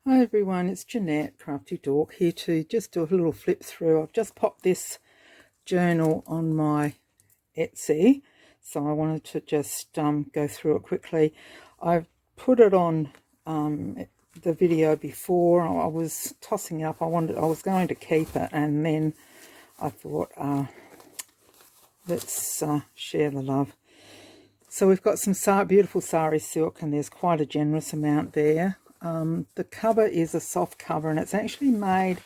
Hi everyone, it's Jeanette, Crafty Dork, here to just do a little flip through. I've just popped this journal on my Etsy, so I wanted to just go through it quickly. I've put it on the video before. I was tossing it up. I was going to keep it, and then I thought, let's share the love. So we've got some beautiful sari silk, and there's quite a generous amount there. The cover is a soft cover, and it's actually made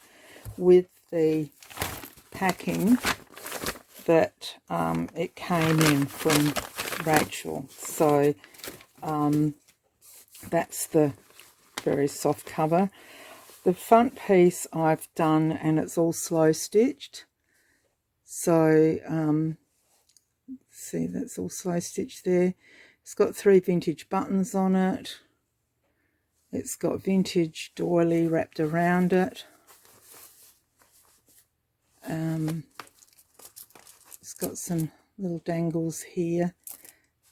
with the packing that it came in from Rachel. So that's the very soft cover. The front piece I've done, and it's all slow stitched. So see, that's all slow stitched there. It's got 3 vintage buttons on it. It's got vintage doily wrapped around it. It's got some little dangles here,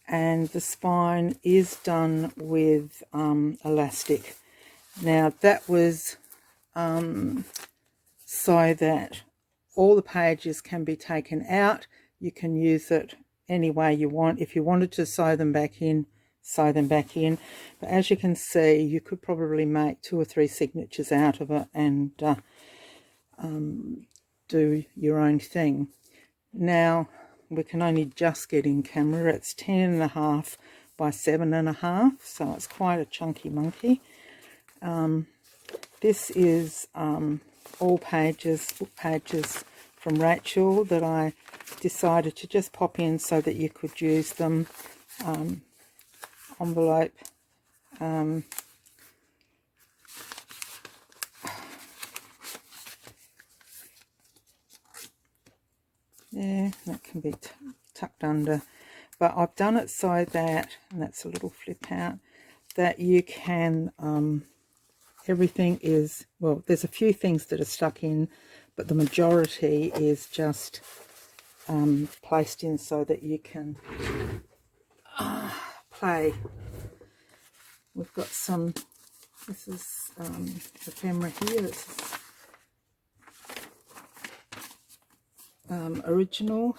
and the spine is done with elastic. Now that was so that all the pages can be taken out. You can use it any way you want. If you wanted to sew them back in, sew them back in. But as you can see, you could probably make 2 or 3 signatures out of it and do your own thing. Now we can only just get in camera. It's 10.5 by 7.5, so it's quite a chunky monkey. This is all pages, book pages from Rachel that I decided to just pop in so that you could use them. Envelope. Yeah, that can be tucked under. But I've done it so that, and that's a little flip out, that you can, everything is, well, there's a few things that are stuck in, but the majority is just placed in so that you can play. We've got some, this is ephemera here. This is original.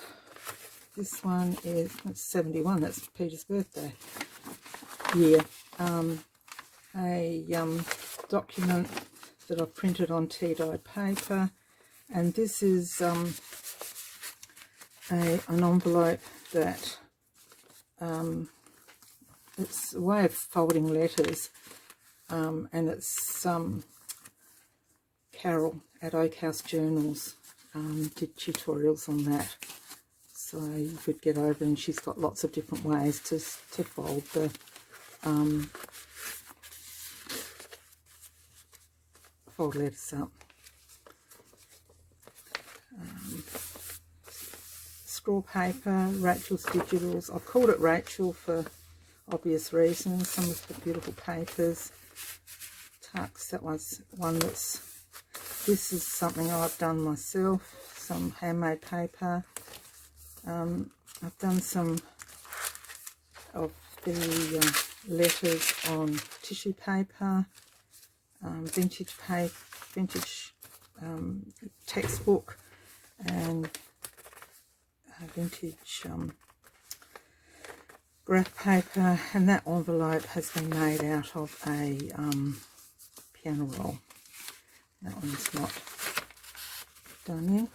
This one is, that's 71, that's Peter's birthday year. A document that I've printed on tea-dyed paper, and this is an envelope that it's a way of folding letters, and it's Carol at Oak House Journals did tutorials on that, so you could get over, and she's got lots of different ways to fold the fold letters up. Scrawl paper, Rachel's Digitals. I've called it Rachel for obvious reasons. Some of the beautiful papers. Tucks, that one's one that's, this is something I've done myself, some handmade paper. I've done some of the letters on tissue paper, vintage paper, vintage textbook, and vintage graph paper, and that envelope has been made out of a piano roll. That one's not done in.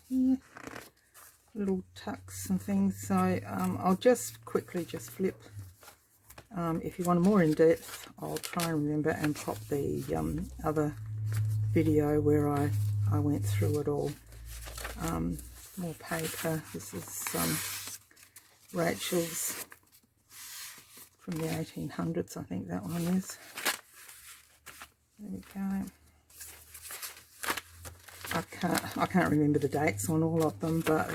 Here, little tucks and things. So I'll just quickly just flip. If you want a more in depth, I'll try and remember and pop the other video where I went through it all. More paper. This is Rachel's from the 1800s, I think that one is. There we go. I can't remember the dates on all of them, but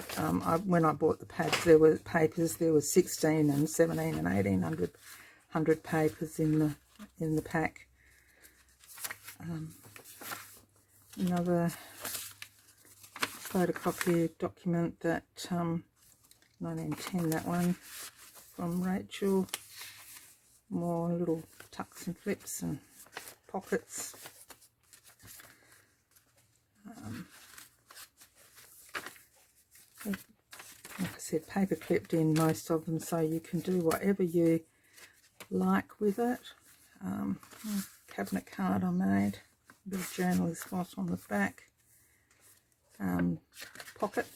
when I bought the pads, there were papers. There was 16 and 17 and 1800 papers in the pack. Another photocopied document that 1910, that one from Rachel. More little tucks and flips and pockets. Like I said, paper clipped in most of them, so you can do whatever you like with it. Cabinet card I made, a bit of journaling spot on the back. Pocket,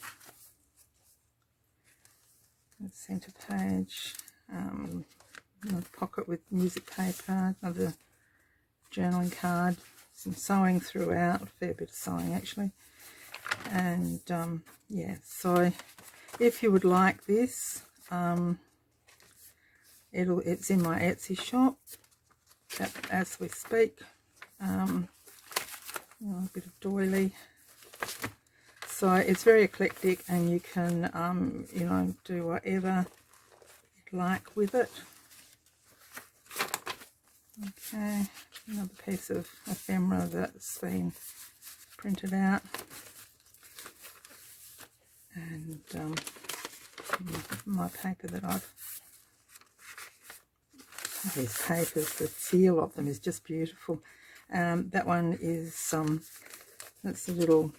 centre page, another pocket with music paper, another journaling card, some sewing throughout, a fair bit of sewing actually. And yeah, so if you would like this, it's in my Etsy shop as we speak. A bit of doily. So it's very eclectic, and you can you know, do whatever you'd like with it. Okay, another piece of ephemera that's been printed out, and my paper that these papers, the feel of them is just beautiful. That one is that's a little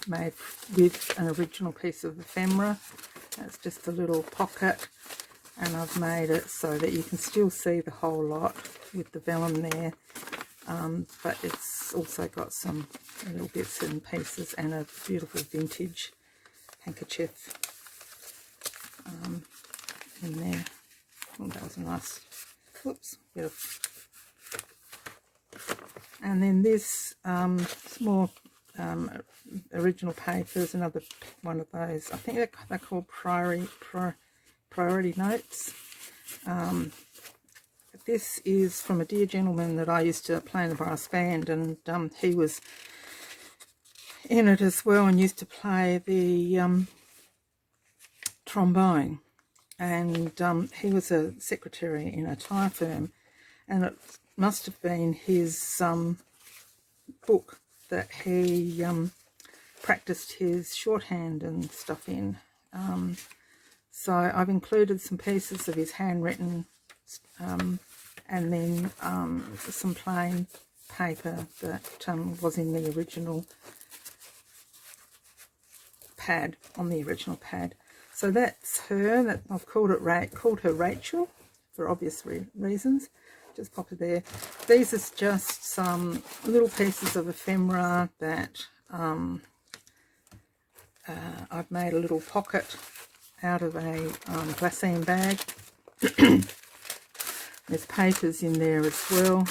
made with an original piece of ephemera. That's just a little pocket, and I've made it so that you can still see the whole lot with the vellum there, but it's also got some little bits and pieces and a beautiful vintage handkerchief in there. Oh, that was a nice, whoops, bit of. And then this small original papers, another one of those. I think they're called priority notes. This is from a dear gentleman that I used to play in the brass band, and he was in it as well and used to play the trombone. And he was a secretary in a tyre firm, and it must have been his book that he practiced his shorthand and stuff in. So I've included some pieces of his handwritten and then some plain paper that was in the original pad, on the original pad. So that's her. That I've called her Rachel for obvious reasons. Just pop it there. These are just some little pieces of ephemera that I've made a little pocket out of a glassine bag. There's papers in there as well.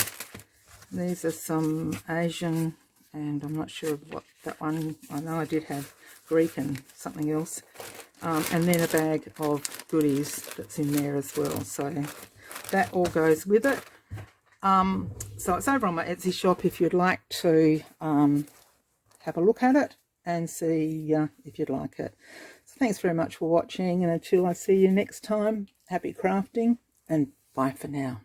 These are some Asian, and I'm not sure what that one, I know I did have Greek and something else. And then a bag of goodies that's in there as well. So that all goes with it. So it's over on my Etsy shop if you'd like to have a look at it and see if you'd like it. So thanks very much for watching, and until I see you next time, happy crafting and bye for now.